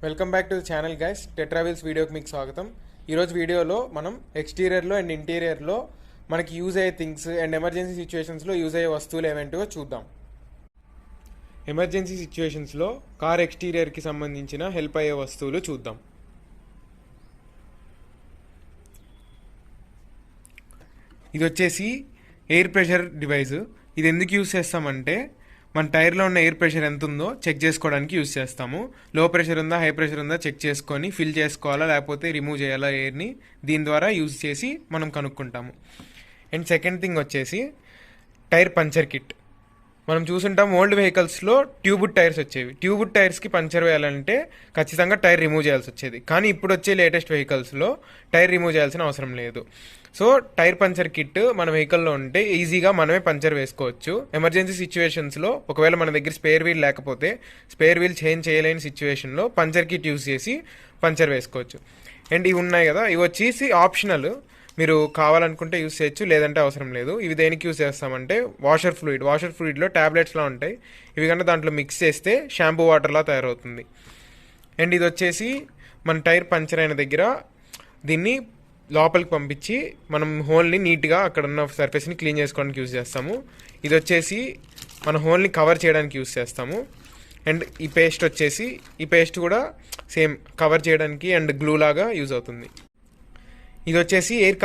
Welcome back to the channel guys. Tetrawheels వీడియోకి మీకు స్వాగతం. ఈరోజు వీడియోలో మనం ఎక్స్టీరియర్లో అండ్ ఇంటీరియర్లో మనకి యూజ్ అయ్యే థింగ్స్ అండ్ ఎమర్జెన్సీ సిచ్యువేషన్స్లో యూజ్ అయ్యే వస్తువులు ఏమేంటివో చూద్దాం. ఎమర్జెన్సీ సిచ్యువేషన్స్లో కార్ ఎక్స్టీరియర్కి సంబంధించిన హెల్ప్ అయ్యే వస్తువులు చూద్దాం. ఇది వచ్చేసి ఎయిర్ ప్రెషర్ డివైస్. ఇది ఎందుకు యూజ్ చేస్తామంటే మన టైర్లో ఉన్న ఎయిర్ ప్రెషర్ ఎంత ఉందో చెక్ చేసుకోవడానికి యూజ్ చేస్తాము. లో ప్రెషర్ ఉందా, హై ప్రెషర్ ఉందా చెక్ చేసుకొని ఫిల్ చేసుకోవాలా లేకపోతే రిమూవ్ చేయాలా ఎయిర్ని, దీని ద్వారా యూజ్ చేసి మనం కనుక్కుంటాము. అండ్ సెకండ్ థింగ్ వచ్చేసి టైర్ పంచర్ కిట్. మనం చూసుంటాం ఓల్డ్ వెహికల్స్లో ట్యూబుడ్ టైర్స్ వచ్చేవి. ట్యూబుడ్ టైర్స్కి పంచర్ వేయాలంటే ఖచ్చితంగా టైర్ రిమూవ్ చేయాల్సి వచ్చేది. కానీ ఇప్పుడు వచ్చే లేటెస్ట్ వెహికల్స్లో టైర్ రిమూవ్ చేయాల్సిన అవసరం లేదు. సో టైర్ పంచర్ కిట్ మన వెహికల్లో ఉంటే ఈజీగా మనమే పంచర్ వేసుకోవచ్చు. ఎమర్జెన్సీ సిచ్యువేషన్స్లో ఒకవేళ మన దగ్గర స్పేర్ వీల్ లేకపోతే స్పేర్ వీల్ చేంజ్ చేయలేని సిచ్యువేషన్లో పంచర్ కిట్ యూజ్ చేసి పంచర్ వేసుకోవచ్చు. అండ్ ఇవి ఉన్నాయి కదా, ఇవి వచ్చేసి ఆప్షనల్. మీరు కావాలనుకుంటే యూజ్ చేయొచ్చు, లేదంటే అవసరం లేదు. ఇవి దేనికి యూజ్ చేస్తామంటే వాషర్ ఫ్లూయిడ్లో ట్యాబ్లెట్స్లా ఉంటాయి. ఇవి కన్నా దాంట్లో మిక్స్ చేస్తే షాంపూ వాటర్లా తయారవుతుంది. అండ్ ఇది వచ్చేసి మన టైర్ పంచర్ అయిన దగ్గర దీన్ని లోపలికి పంపించి మనం హోల్ని నీట్గా అక్కడ ఉన్న సర్ఫేస్ని క్లీన్ చేసుకోవడానికి యూజ్ చేస్తాము. ఇది వచ్చేసి మన హోల్ని కవర్ చేయడానికి యూజ్ చేస్తాము. అండ్ ఈ పేస్ట్ కూడా సేమ్ కవర్ చేయడానికి అండ్ గ్లూ లాగా యూజ్ అవుతుంది. ఇది వచ్చేసి ఎయిర్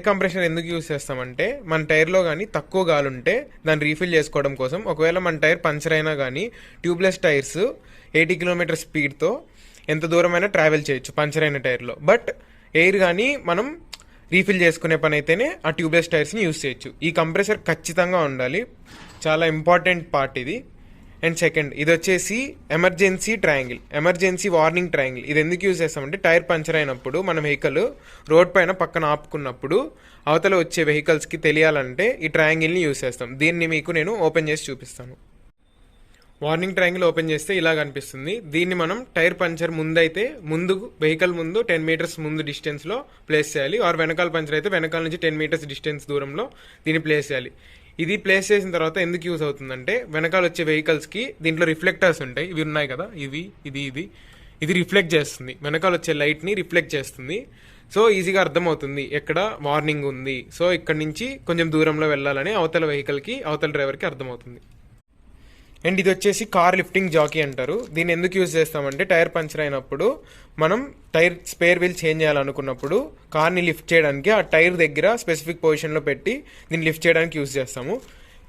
కంప్రెషర్ ఎందుకు యూజ్ చేస్తామంటే మన టైర్లో కానీ తక్కువ గాలి ఉంటే దాన్ని రీఫిల్ చేసుకోవడం కోసం. ఒకవేళ మన టైర్ పంచర్ అయినా కానీ ట్యూబ్లెస్ టైర్స్ 80 km స్పీడ్తో ఎంత దూరమైనా ట్రావెల్ చేయొచ్చు పంచర్ అయిన టైర్లో. బట్ ఎయిర్ కానీ మనం రీఫిల్ చేసుకునే పని అయితేనే ఆ ట్యూబ్లెస్ టైర్స్ని యూజ్ చేయొచ్చు. ఈ కంప్రెసర్ ఖచ్చితంగా ఉండాలి, చాలా ఇంపార్టెంట్ పార్ట్ ఇది. అండ్ సెకండ్ ఇది వచ్చేసి ఎమర్జెన్సీ వార్నింగ్ ట్రయాంగిల్. ఇది ఎందుకు యూజ్ చేస్తామంటే టైర్ పంచర్ అయినప్పుడు మన వెహికల్ రోడ్ పైన పక్కన ఆపుకున్నప్పుడు అవతల వచ్చే వెహికల్స్కి తెలియాలంటే ఈ ట్రయాంగిల్ని యూజ్ చేస్తాం. దీన్ని మీకు నేను ఓపెన్ చేసి చూపిస్తాను. వార్నింగ్ ట్రయాంగిల్ ఓపెన్ చేస్తే ఇలా కనిపిస్తుంది. దీన్ని మనం టైర్ పంచర్ వెహికల్ ముందు 10 meters ముందు డిస్టెన్స్లో ప్లేస్ చేయాలి. ఆర్ వెనకాల పంచర్ అయితే వెనకాల నుంచి 10 meters డిస్టెన్స్ దూరంలో దీన్ని ప్లేస్ చేయాలి. ఇది ప్లేస్ చేసిన తర్వాత ఎందుకు యూజ్ అవుతుందంటే వెనకాల వచ్చే వెహికల్స్కి దీంట్లో రిఫ్లెక్టర్స్ ఉంటాయి. ఇవి ఉన్నాయి కదా, ఇది రిఫ్లెక్ట్ చేస్తుంది, వెనకాల వచ్చే లైట్ని రిఫ్లెక్ట్ చేస్తుంది. సో ఈజీగా అర్థమవుతుంది ఎక్కడ వార్నింగ్ ఉంది. సో ఇక్కడ నుంచి కొంచెం దూరంలో వెళ్ళాలని అవతల డ్రైవర్కి అర్థమవుతుంది. అండ్ ఇది వచ్చేసి కార్ లిఫ్టింగ్ జాకీ అంటారు. దీన్ని ఎందుకు యూజ్ చేస్తామంటే టైర్ పంచర్ అయినప్పుడు మనం టైర్ స్పేర్ వీల్ చేంజ్ చేయాలనుకున్నప్పుడు కార్ని లిఫ్ట్ చేయడానికి ఆ టైర్ దగ్గర స్పెసిఫిక్ పొజిషన్లో పెట్టి దీన్ని లిఫ్ట్ చేయడానికి యూజ్ చేస్తాము.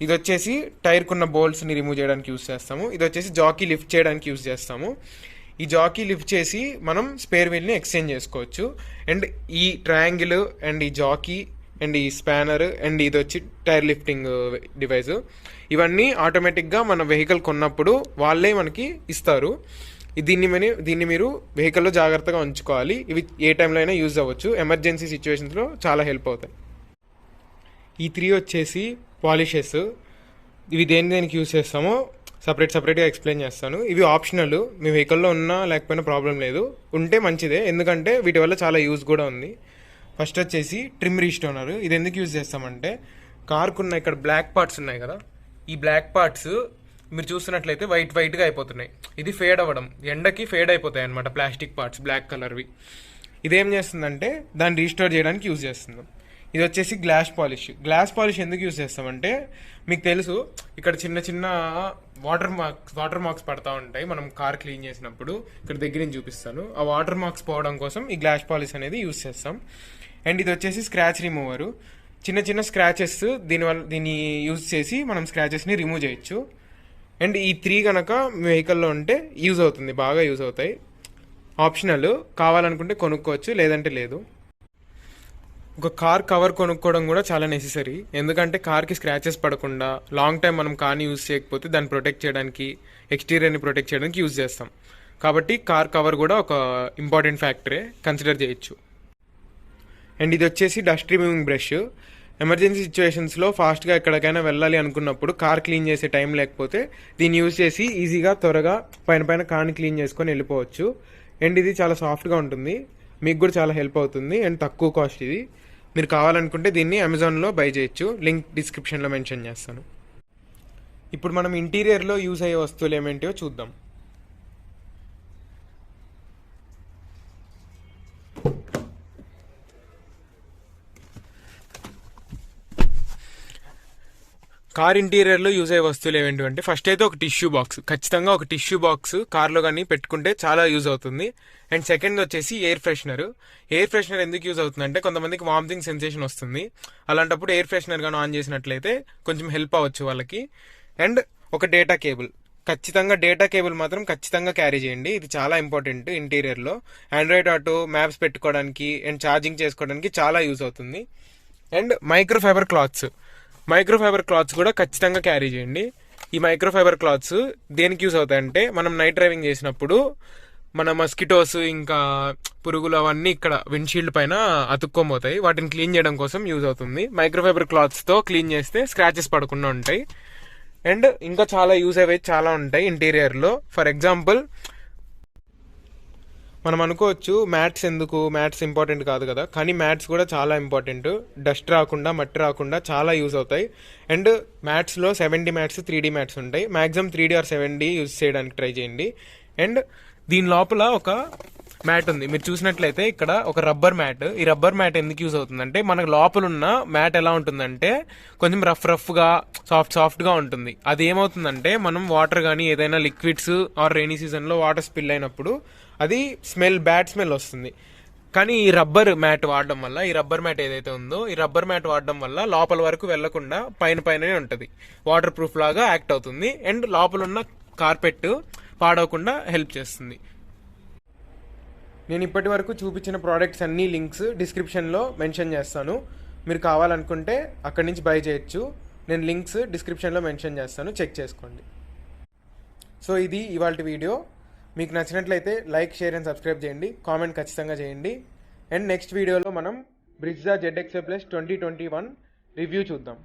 ఇది వచ్చేసి టైర్కున్న బోల్ట్స్ని రిమూవ్ చేయడానికి యూజ్ చేస్తాము. ఇది వచ్చేసి జాకీ లిఫ్ట్ చేయడానికి యూజ్ చేస్తాము. ఈ జాకీ లిఫ్ట్ చేసి మనం స్పేర్ వీల్ని ఎక్స్చేంజ్ చేసుకోవచ్చు. అండ్ ఈ ట్రయాంగిల్ అండ్ ఈ జాకీ అండ్ ఈ స్పానర్ అండ్ ఇది వచ్చి టైర్ లిఫ్టింగ్ డివైస్, ఇవన్నీ ఆటోమేటిక్గా మన వెహికల్ కొన్నప్పుడు వాళ్ళే మనకి ఇస్తారు. దీన్ని మీరు వెహికల్లో జాగ్రత్తగా ఉంచుకోవాలి. ఇవి ఏ టైంలో అయినా యూజ్ అవ్వచ్చు. ఎమర్జెన్సీ సిచ్యువేషన్స్లో చాలా హెల్ప్ అవుతాయి. ఈ 3 వచ్చేసి పాలిషెస్. ఇవి దేనికి యూజ్ చేస్తామో సపరేట్గా ఎక్స్ప్లెయిన్ చేస్తాను. ఇవి ఆప్షనల్, మీ వెహికల్లో ఉన్నా లేకపోయినా ప్రాబ్లం లేదు, ఉంటే మంచిదే, ఎందుకంటే వీటి వల్ల చాలా యూజ్ కూడా ఉంది. ఫస్ట్ వచ్చేసి ట్రిమ్ రీస్టోనర్. ఇది ఎందుకు యూజ్ చేస్తామంటే కార్కున్న ఇక్కడ బ్లాక్ పార్ట్స్ ఉన్నాయి కదా, ఈ బ్లాక్ పార్ట్స్ మీరు చూస్తున్నట్లయితే వైట్గా అయిపోతున్నాయి. ఇది ఫేడ్ అవ్వడం, ఎండకి ఫేడ్ అయిపోతాయి అనమాట ప్లాస్టిక్ పార్ట్స్ బ్లాక్ కలర్వి. ఇదేం చేస్తుందంటే దాన్ని రీస్టోర్ చేయడానికి యూజ్ చేస్తున్నాం. ఇది వచ్చేసి గ్లాస్ పాలిష్ ఎందుకు యూజ్ చేస్తామంటే మీకు తెలుసు ఇక్కడ చిన్న వాటర్ మార్క్స్ పడతా ఉంటాయి మనం కార్ క్లీన్ చేసినప్పుడు. ఇక్కడ దగ్గర నుంచి చూపిస్తాను. ఆ వాటర్ మార్క్స్ పోవడం కోసం ఈ గ్లాస్ పాలిష్ అనేది యూజ్ చేస్తాం. అండ్ ఇది వచ్చేసి స్క్రాచ్ రిమూవర్. చిన్న స్క్రాచెస్ దీన్ని యూజ్ చేసి మనం స్క్రాచెస్ని రిమూవ్ చేయొచ్చు. అండ్ ఈ 3 కనుక మీ వెహికల్లో ఉంటే బాగా యూజ్ అవుతాయి. ఆప్షనల్, కావాలనుకుంటే కొనుక్కోవచ్చు, లేదంటే లేదు. ఒక కార్ కవర్ కొనుక్కోవడం కూడా చాలా నెసెసరీ, ఎందుకంటే కార్కి స్క్రాచెస్ పడకుండా లాంగ్ టైం మనం కార్ని యూజ్ చేయకపోతే దాన్ని ప్రొటెక్ట్ చేయడానికి, ఎక్స్టీరియర్ని ప్రొటెక్ట్ చేయడానికి యూజ్ చేస్తాం. కాబట్టి కార్ కవర్ కూడా ఒక ఇంపార్టెంట్ ఫ్యాక్టరే, కన్సిడర్ చేయొచ్చు. అండ్ ఇది వచ్చేసి డస్ట్ రిమూవింగ్ బ్రష్. ఎమర్జెన్సీ సిచ్యువేషన్స్లో ఫాస్ట్గా ఎక్కడికైనా వెళ్ళాలి అనుకున్నప్పుడు కార్ క్లీన్ చేసే టైం లేకపోతే దీన్ని యూజ్ చేసి ఈజీగా త్వరగా పైన కార్ని క్లీన్ చేసుకొని వెళ్ళిపోవచ్చు. అండ్ ఇది చాలా సాఫ్ట్గా ఉంటుంది, మీకు కూడా చాలా హెల్ప్ అవుతుంది. అండ్ తక్కువ కాస్ట్ ఇది. మీరు కావాలనుకుంటే దీన్ని అమెజాన్లో బై చేయొచ్చు, లింక్ డిస్క్రిప్షన్లో మెన్షన్ చేస్తాను. ఇప్పుడు మనం ఇంటీరియర్లో యూజ్ అయ్యే వస్తువులు ఏమేంటో చూద్దాం. కార్ ఇంటీరియర్లో యూజ్ అయ్యే వస్తువులు ఏమేంటి ఫస్ట్ అయితే ఒక టిష్యూ బాక్స్, ఖచ్చితంగా ఒక టిష్యూ బాక్స్ కార్లో కానీ పెట్టుకుంటే చాలా యూజ్ అవుతుంది. అండ్ సెకండ్ వచ్చేసి ఎయిర్ ఫ్రెషనర్. ఎయిర్ ఫ్రెషనర్ ఎందుకు యూజ్ అవుతుందంటే కొంతమందికి వామిటింగ్ సెన్సేషన్ వస్తుంది, అలాంటప్పుడు ఎయిర్ ఫ్రెషనర్ కానీ ఆన్ చేసినట్లయితే కొంచెం హెల్ప్ అవ్వచ్చు వాళ్ళకి. అండ్ ఒక డేటా కేబుల్, ఖచ్చితంగా డేటా కేబుల్ మాత్రం ఖచ్చితంగా క్యారీ చేయండి, ఇది చాలా ఇంపార్టెంట్ ఇంటీరియర్లో. ఆండ్రాయిడ్ ఆటో, మ్యాప్స్ పెట్టుకోవడానికి అండ్ ఛార్జింగ్ చేసుకోవడానికి చాలా యూజ్ అవుతుంది. అండ్ మైక్రోఫైబర్ క్లాత్స్ కూడా ఖచ్చితంగా క్యారీ చేయండి. ఈ మైక్రోఫైబర్ క్లాత్స్ దేనికి యూజ్ అవుతాయంటే మనం నైట్ డ్రైవింగ్ చేసినప్పుడు మన మస్కిటోస్ ఇంకా పురుగులు అవన్నీ ఇక్కడ విండ్షీల్డ్ పైన అతుక్కోబోతాయి, వాటిని క్లీన్ చేయడం కోసం యూజ్ అవుతుంది. మైక్రోఫైబర్ క్లాత్స్తో క్లీన్ చేస్తే స్క్రాచెస్ పడకుండా ఉంటాయి. అండ్ ఇంకా చాలా యూజ్ అయ్యేవి చాలా ఉంటాయి ఇంటీరియర్లో. ఫర్ ఎగ్జాంపుల్ మనం అనుకోవచ్చు మ్యాట్స్ ఇంపార్టెంట్ కాదు కదా, కానీ మ్యాట్స్ కూడా చాలా ఇంపార్టెంట్. డస్ట్ రాకుండా, మట్టి రాకుండా చాలా యూజ్ అవుతాయి. అండ్ మ్యాట్స్లో 7D మ్యాట్స్, 3D మ్యాట్స్ ఉంటాయి. Maximum 3D or 7D use చేయడానికి ట్రై చేయండి. అండ్ దీని లోపల ఒక మ్యాట్ ఉంది, మీరు చూసినట్లయితే ఇక్కడ ఒక రబ్బర్ మ్యాట్. ఈ రబ్బర్ మ్యాట్ ఎందుకు యూజ్ అవుతుందంటే మనకు లోపల ఉన్న మ్యాట్ ఎలా ఉంటుందంటే కొంచెం రఫ్గా సాఫ్ట్గా ఉంటుంది. అది ఏమవుతుందంటే మనం వాటర్ కానీ ఏదైనా లిక్విడ్స్ ఆర్ రైనీ సీజన్లో వాటర్ స్పిల్ అయినప్పుడు అది బ్యాడ్ స్మెల్ వస్తుంది. కానీ ఈ రబ్బర్ మ్యాట్ వాడడం వల్ల, ఈ రబ్బర్ మ్యాట్ ఏదైతే ఉందో ఈ రబ్బర్ మ్యాట్ వాడడం వల్ల లోపల వరకు వెళ్లకుండా పైననే ఉంటుంది, వాటర్ ప్రూఫ్ లాగా యాక్ట్ అవుతుంది. అండ్ లోపల ఉన్న కార్పెట్ పాడవకుండా హెల్ప్ చేస్తుంది. నేను ఇప్పటి వరకు చూపించిన ప్రోడక్ట్స్ అన్ని లింక్స్ డిస్క్రిప్షన్లో మెన్షన్ చేస్తాను, మీరు కావాలనుకుంటే అక్కడి నుంచి బై చేయొచ్చు. నేను లింక్స్ డిస్క్రిప్షన్లో మెన్షన్ చేస్తాను, చెక్ చేసుకోండి. సో ఇది ఇవాల్టి వీడియో. మీకు నచ్చినట్లయితే లైక్, షేర్ అండ్ సబ్స్క్రైబ్ చేయండి, కామెంట్ ఖచ్చితంగా చేయండి. అండ్ నెక్స్ట్ వీడియోలో మనం బ్రిజ్జా ZX Plus 2021 రివ్యూ చూద్దాం.